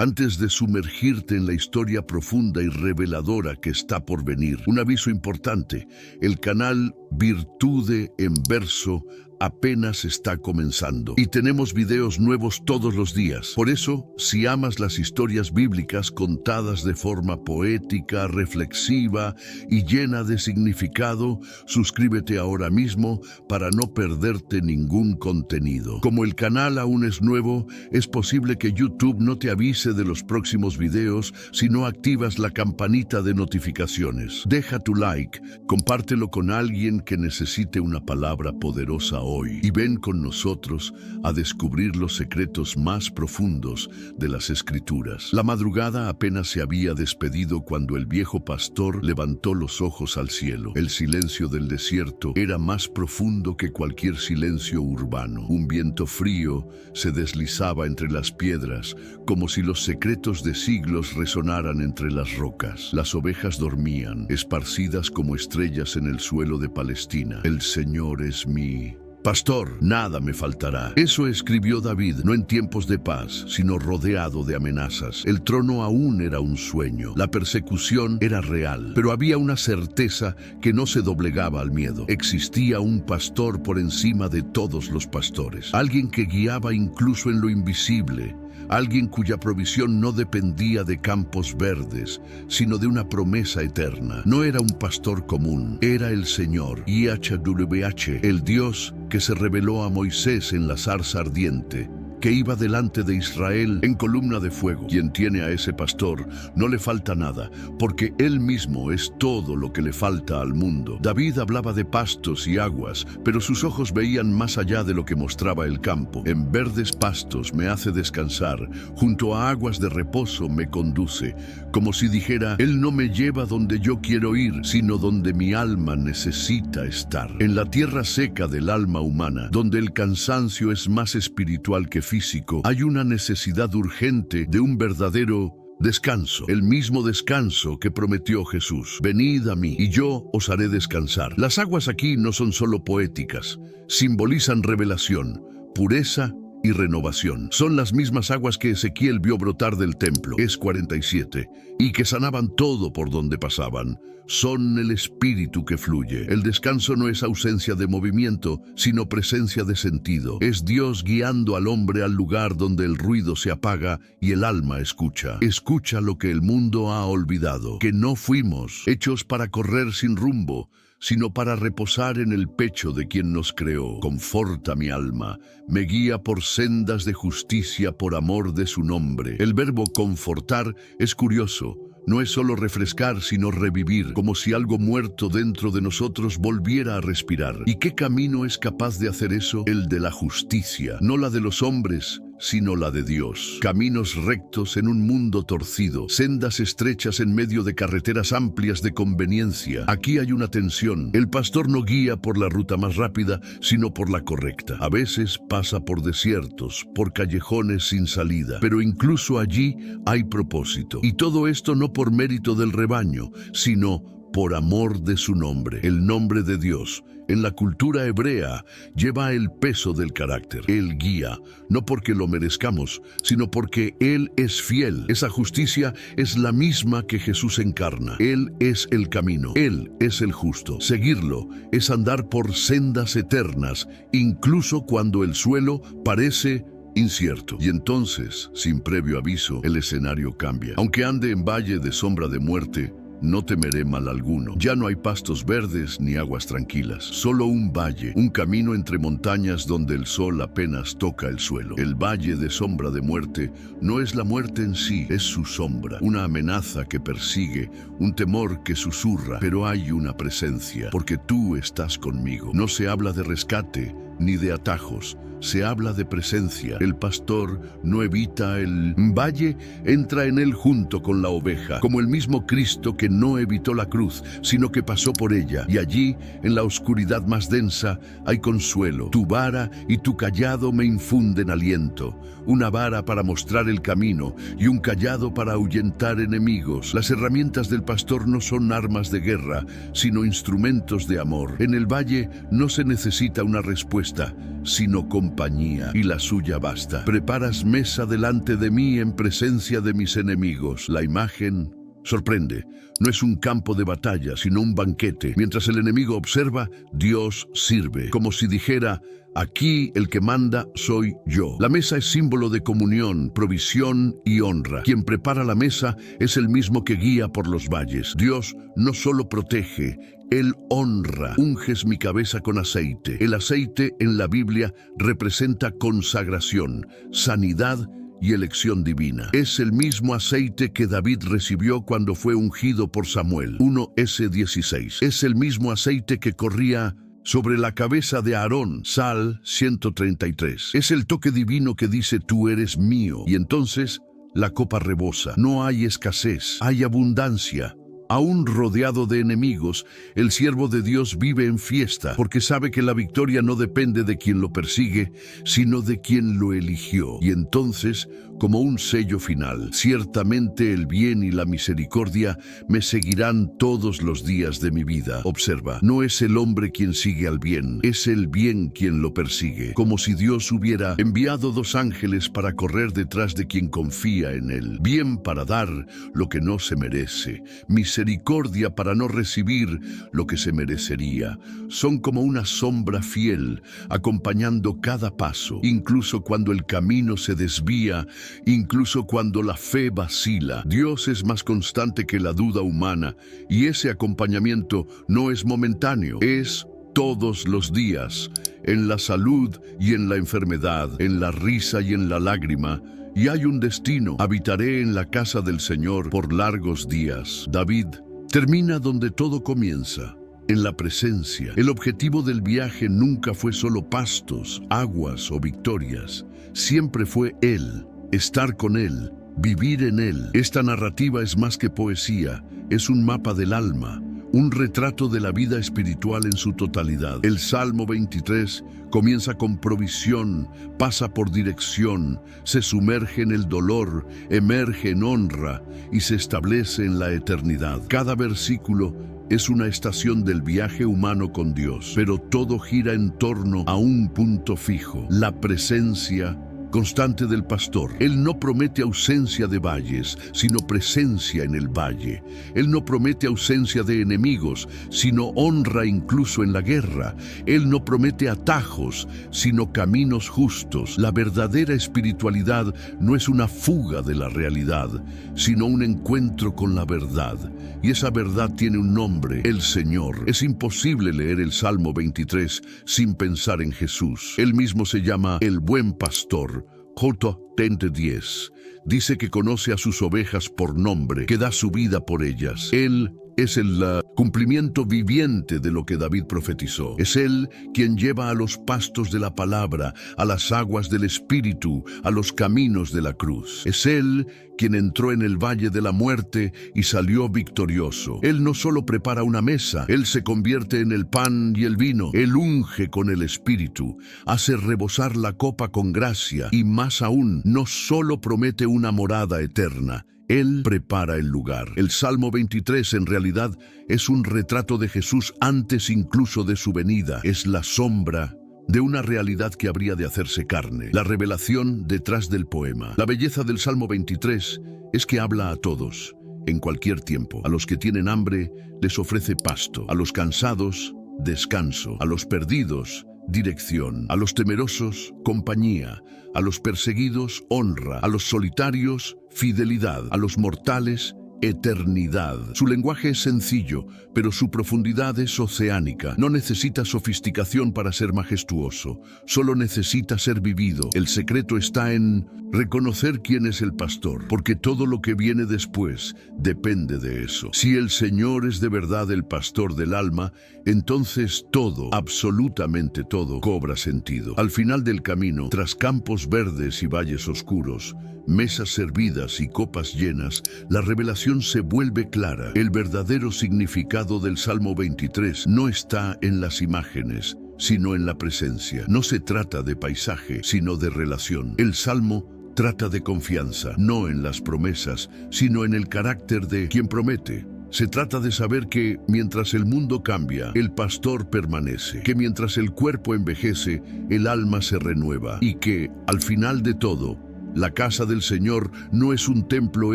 Antes de sumergirte en la historia profunda y reveladora que está por venir, un aviso importante: el canal Virtude en Verso apenas está comenzando y tenemos videos nuevos todos los días. Por eso, si amas las historias bíblicas contadas de forma poética, reflexiva y llena de significado, suscríbete ahora mismo para no perderte ningún contenido. Como el canal aún es nuevo, es posible que YouTube no te avise de los próximos videos si no activas la campanita de notificaciones. Deja tu like, compártelo con alguien que necesite una palabra poderosa hoy y ven con nosotros a descubrir los secretos más profundos de las Escrituras. La madrugada apenas se había despedido cuando el viejo pastor levantó los ojos al cielo. El silencio del desierto era más profundo que cualquier silencio urbano. Un viento frío se deslizaba entre las piedras, como si los secretos de siglos resonaran entre las rocas. Las ovejas dormían, esparcidas como estrellas en el suelo de Palestina. El Señor es mi pastor, nada me faltará. Eso escribió David, no en tiempos de paz, sino rodeado de amenazas. El trono aún era un sueño, la persecución era real, pero había una certeza que no se doblegaba al miedo. Existía un pastor por encima de todos los pastores, alguien que guiaba incluso en lo invisible, alguien cuya provisión no dependía de campos verdes, sino de una promesa eterna. No era un pastor común, era el Señor, YHWH, el Dios que se reveló a Moisés en la zarza ardiente, que iba delante de Israel en columna de fuego. Quien tiene a ese pastor no le falta nada, porque él mismo es todo lo que le falta al mundo. David hablaba de pastos y aguas, pero sus ojos veían más allá de lo que mostraba el campo. En verdes pastos me hace descansar, junto a aguas de reposo me conduce, como si dijera: él no me lleva donde yo quiero ir, sino donde mi alma necesita estar. En la tierra seca del alma humana, donde el cansancio es más espiritual que físico, hay una necesidad urgente de un verdadero descanso, el mismo descanso que prometió Jesús. Venid a mí y yo os haré descansar. Las aguas aquí no son solo poéticas, simbolizan revelación, pureza y renovación. Son las mismas aguas que Ezequiel vio brotar del templo, Es 47, y que sanaban todo por donde pasaban. Son el espíritu que fluye. El descanso no es ausencia de movimiento, sino presencia de sentido. Es Dios guiando al hombre al lugar donde el ruido se apaga y el alma escucha. Escucha lo que el mundo ha olvidado, que no fuimos hechos para correr sin rumbo, sino para reposar en el pecho de quien nos creó. Conforta mi alma, me guía por sendas de justicia por amor de su nombre. El verbo confortar es curioso. No es solo refrescar, sino revivir, como si algo muerto dentro de nosotros volviera a respirar. ¿Y qué camino es capaz de hacer eso? El de la justicia, no la de los hombres, sino la de Dios. Caminos rectos en un mundo torcido, sendas estrechas en medio de carreteras amplias de conveniencia. Aquí hay una tensión. El pastor no guía por la ruta más rápida, sino por la correcta. A veces pasa por desiertos, por callejones sin salida, pero incluso allí hay propósito. Y todo esto no por mérito del rebaño, sino por amor de su nombre. El nombre de Dios, en la cultura hebrea, lleva el peso del carácter. Él guía, no porque lo merezcamos, sino porque Él es fiel. Esa justicia es la misma que Jesús encarna. Él es el camino, Él es el justo. Seguirlo es andar por sendas eternas, incluso cuando el suelo parece incierto. Y entonces, sin previo aviso, el escenario cambia. Aunque ande en valle de sombra de muerte, no temeré mal alguno. Ya no hay pastos verdes ni aguas tranquilas, solo un valle, un camino entre montañas donde el sol apenas toca el suelo. El valle de sombra de muerte no es la muerte en sí, es su sombra, una amenaza que persigue, un temor que susurra, pero hay una presencia, porque tú estás conmigo. No se habla de rescate ni de atajos, se habla de presencia. El pastor no evita el valle, entra en él junto con la oveja, como el mismo Cristo que no evitó la cruz, sino que pasó por ella. Y allí, en la oscuridad más densa, hay consuelo. Tu vara y tu cayado me infunden aliento. Una vara para mostrar el camino y un cayado para ahuyentar enemigos. Las herramientas del pastor no son armas de guerra, sino instrumentos de amor. En el valle no se necesita una respuesta, sino comprensión. compañía y la suya basta. Preparas mesa delante de mí en presencia de mis enemigos. La imagen sorprende. No es un campo de batalla, sino un banquete. Mientras el enemigo observa, Dios sirve, como si dijera: aquí el que manda soy yo. La mesa es símbolo de comunión, provisión y honra. Quien prepara la mesa es el mismo que guía por los valles. Dios no solo protege, Él honra. Unges mi cabeza con aceite. El aceite en la Biblia representa consagración, sanidad y elección divina. Es el mismo aceite que David recibió cuando fue ungido por Samuel. 1:16. Es el mismo aceite que corría sobre la cabeza de Aarón. Sal 133. Es el toque divino que dice: tú eres mío. Y entonces la copa rebosa. No hay escasez, hay abundancia. Aún rodeado de enemigos, el siervo de Dios vive en fiesta, porque sabe que la victoria no depende de quien lo persigue, sino de quien lo eligió. Y entonces, como un sello final, ciertamente el bien y la misericordia me seguirán todos los días de mi vida. Observa, no es el hombre quien sigue al bien, es el bien quien lo persigue. Como si Dios hubiera enviado 2 ángeles para correr detrás de quien confía en él. Bien para dar lo que no se merece, misericordia para no recibir lo que se merecería. Son como una sombra fiel, acompañando cada paso, incluso cuando el camino se desvía, incluso cuando la fe vacila. Dios es más constante que la duda humana, y ese acompañamiento no es momentáneo, es todos los días, en la salud y en la enfermedad, en la risa y en la lágrima. Y hay un destino: habitaré en la casa del Señor por largos días. David termina donde todo comienza, en la presencia. El objetivo del viaje nunca fue solo pastos, aguas o victorias. Siempre fue Él, estar con Él, vivir en Él. Esta narrativa es más que poesía, es un mapa del alma, un retrato de la vida espiritual en su totalidad. El Salmo 23 comienza con provisión, pasa por dirección, se sumerge en el dolor, emerge en honra y se establece en la eternidad. Cada versículo es una estación del viaje humano con Dios, pero todo gira en torno a un punto fijo: la presencia constante del pastor. Él no promete ausencia de valles, sino presencia en el valle. Él no promete ausencia de enemigos, sino honra incluso en la guerra. Él no promete atajos, sino caminos justos. La verdadera espiritualidad no es una fuga de la realidad, sino un encuentro con la verdad. Y esa verdad tiene un nombre: el Señor. Es imposible leer el Salmo 23 sin pensar en Jesús. Él mismo se llama el buen pastor. J. 10 dice que conoce a sus ovejas por nombre, que da su vida por ellas. Él es el cumplimiento viviente de lo que David profetizó. Es Él quien lleva a los pastos de la palabra, a las aguas del Espíritu, a los caminos de la cruz. Es Él quien entró en el valle de la muerte y salió victorioso. Él no solo prepara una mesa, Él se convierte en el pan y el vino. Él unge con el Espíritu, hace rebosar la copa con gracia y, más aún, no solo promete una morada eterna, Él prepara el lugar. El Salmo 23 en realidad es un retrato de Jesús antes incluso de su venida. Es la sombra de una realidad que habría de hacerse carne. La revelación detrás del poema. La belleza del Salmo 23 es que habla a todos, en cualquier tiempo. A los que tienen hambre les ofrece pasto, a los cansados descanso, a los perdidos dirección, a los temerosos compañía, a los perseguidos honra, a los solitarios fidelidad, a los mortales eternidad. Su lenguaje es sencillo, pero su profundidad es oceánica. No necesita sofisticación para ser majestuoso, solo necesita ser vivido. El secreto está en reconocer quién es el pastor, porque todo lo que viene después depende de eso. Si el Señor es de verdad el pastor del alma, entonces todo, absolutamente todo, cobra sentido. Al final del camino, tras campos verdes y valles oscuros, mesas servidas y copas llenas, la revelación se vuelve clara. El verdadero significado del Salmo 23 no está en las imágenes, sino en la presencia. No se trata de paisaje, sino de relación. El Salmo trata de confianza, no en las promesas, sino en el carácter de quien promete. Se trata de saber que, mientras el mundo cambia, el pastor permanece, que mientras el cuerpo envejece, el alma se renueva, y que, al final de todo, la casa del Señor no es un templo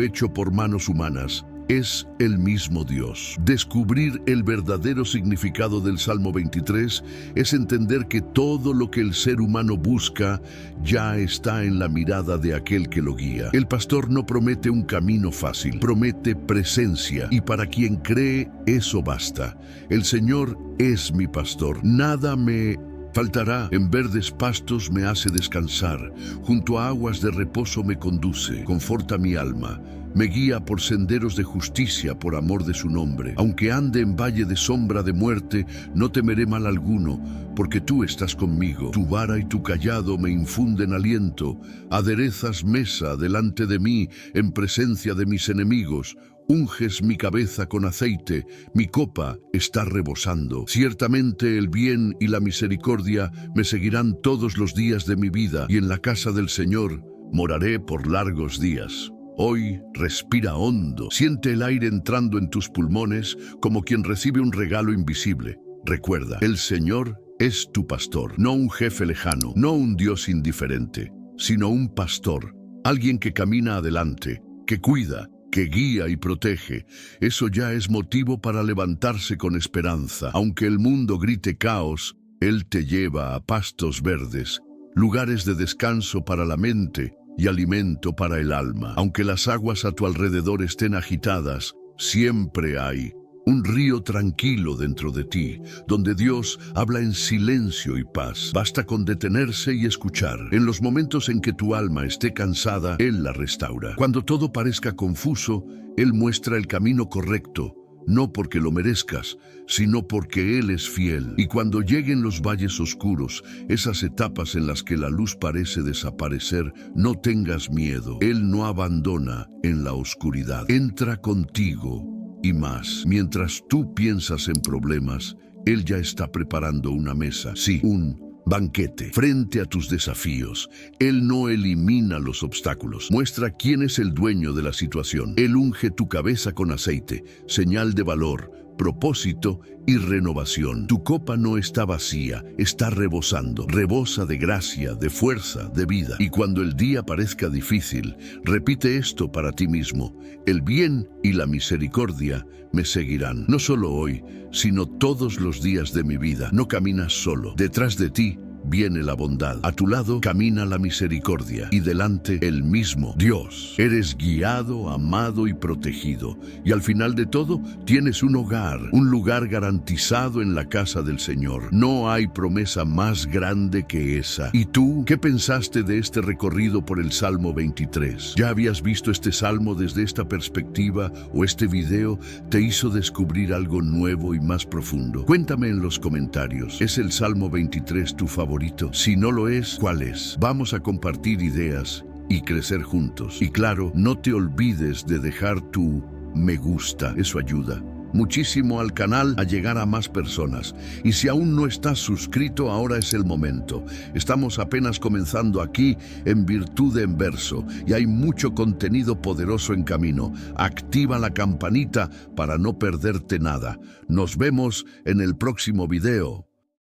hecho por manos humanas, es el mismo Dios. Descubrir el verdadero significado del Salmo 23 es entender que todo lo que el ser humano busca ya está en la mirada de aquel que lo guía. El pastor no promete un camino fácil, promete presencia, y para quien cree, eso basta. El Señor es mi pastor, nada me faltará. En verdes pastos me hace descansar, junto a aguas de reposo me conduce, conforta mi alma. Me guía por senderos de justicia por amor de su nombre. Aunque ande en valle de sombra de muerte, no temeré mal alguno, porque tú estás conmigo. Tu vara y tu cayado me infunden aliento. Aderezas mesa delante de mí en presencia de mis enemigos. Unges mi cabeza con aceite, mi copa está rebosando. Ciertamente el bien y la misericordia me seguirán todos los días de mi vida, y en la casa del Señor moraré por largos días. Hoy respira hondo, siente el aire entrando en tus pulmones como quien recibe un regalo invisible. Recuerda, el Señor es tu pastor, no un jefe lejano, no un Dios indiferente, sino un pastor, alguien que camina adelante, que cuida, que guía y protege. Eso ya es motivo para levantarse con esperanza. Aunque el mundo grite caos, Él te lleva a pastos verdes, lugares de descanso para la mente y alimento para el alma. Aunque las aguas a tu alrededor estén agitadas, siempre hay un río tranquilo dentro de ti, donde Dios habla en silencio y paz. Basta con detenerse y escuchar. En los momentos en que tu alma esté cansada, Él la restaura. Cuando todo parezca confuso, Él muestra el camino correcto, no porque lo merezcas, sino porque Él es fiel. Y cuando lleguen los valles oscuros, esas etapas en las que la luz parece desaparecer, no tengas miedo. Él no abandona en la oscuridad. Entra contigo y más. Mientras tú piensas en problemas, Él ya está preparando una mesa. Sí, un banquete frente a tus desafíos. Él no elimina los obstáculos. Muestra quién es el dueño de la situación. Él unge tu cabeza con aceite, señal de valor, propósito y renovación. Tu copa no está vacía, está rebosando. Rebosa de gracia, de fuerza, de vida. Y cuando el día parezca difícil, repite esto para ti mismo: el bien y la misericordia me seguirán. No solo hoy, sino todos los días de mi vida. No caminas solo. Detrás de ti viene la bondad. A tu lado camina la misericordia y delante el mismo Dios. Eres guiado, amado y protegido. Y al final de todo, tienes un hogar, un lugar garantizado en la casa del Señor. No hay promesa más grande que esa. ¿Y tú qué pensaste de este recorrido por el Salmo 23? ¿Ya habías visto este salmo desde esta perspectiva o este video te hizo descubrir algo nuevo y más profundo? Cuéntame en los comentarios. ¿Es el Salmo 23 tu favorito? Si no lo es, ¿cuál es? Vamos a compartir ideas y crecer juntos. Y claro, no te olvides de dejar tu me gusta. Eso ayuda muchísimo al canal a llegar a más personas. Y si aún no estás suscrito, ahora es el momento. Estamos apenas comenzando aquí en Virtud en Verso y hay mucho contenido poderoso en camino. Activa la campanita para no perderte nada. Nos vemos en el próximo video.